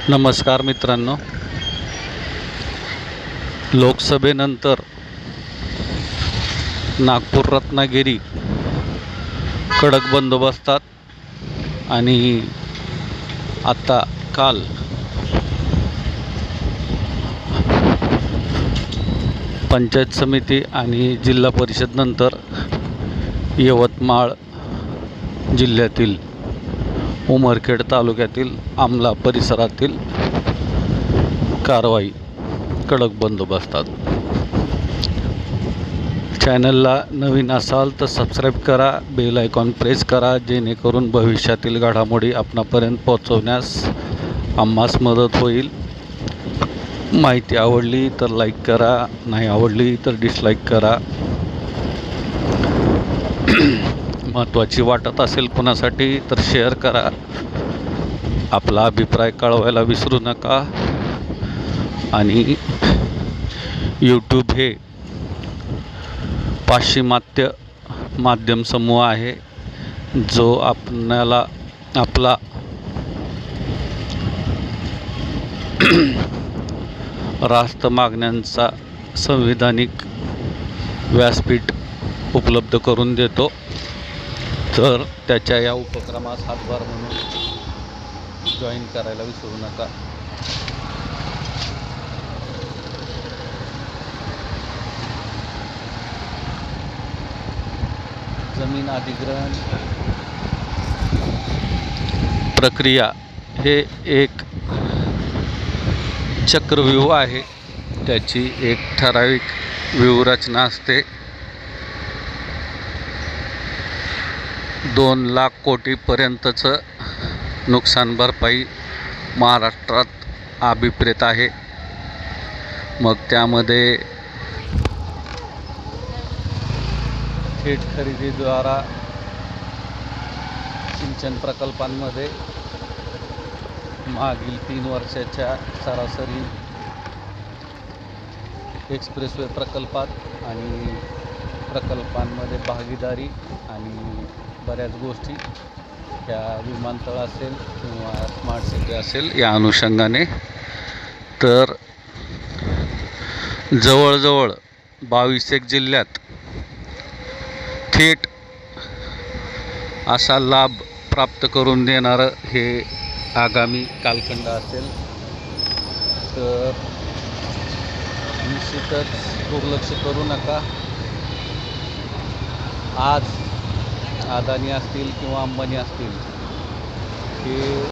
नमस्कार मित्रांनो, लोकसभेनंतर नागपूर रत्नागिरी कडक बंदोबस्तात आणि आता काल पंचायत समिती आणि जिल्हा परिषद नंतर यवतमाळ जिल्ह्यातील उमरखेड तालुक्यातील आमला परिसरातील कारवाई कडक बंदोबस्तात। चॅनलला नवीन असाल तर सबस्क्राईब करा, बेल आयकॉन प्रेस करा, जेणेकरून भविष्यातील घडामोडी आपणापर्यंत पोहोचवण्यास आम्हास मदत होईल। माहिती आवडली तर लाईक करा, नाही आवडली तर डिसलाईक करा। महत्त्वाची वाटत असेल कोणासाठी तर शेअर करा। आपला अभिप्राय कळवायला विसरू नका। आणि यूट्यूब हे पाश्चिमात्य माध्यम समूह आहे, जो आपल्याला आपला रास्त मागण्यांचा संविधानिक व्यासपीठ उपलब्ध करून देतो। तर त्याच्या या उपक्रमास हातभार म्हणून जॉईन करायला विसरू नका। जमीन अधिग्रहण प्रक्रिया हे एक चक्रव्यूह आहे। त्याची एक ठराविक व्यूहरचना असते। 2 लाख कोटीपर्यंतचं नुकसान भरपाई महाराष्ट्रात अभिप्रेत आहे। मग त्यामध्ये थेट खरेदीद्वारा सिंचन प्रकल्पांमध्ये मागील 3 वर्षाच्या सरासरी एक्सप्रेसवे प्रकल्पात आणि प्रकल्पांमध्ये भागीदारी आणि बऱ्याच गोष्टी, ह्या विमानतळ असेल किंवा स्मार्ट सिटी असेल, या अनुषंगाने तर जवळजवळ 22 जिल्ह्यात थेट असा लाभ प्राप्त करून देणारं हे आगामी कालखंड असेल। तर निश्चितच दुर्लक्ष करू नका। आज अदानी असतील किंवा अंबानी असतील, हे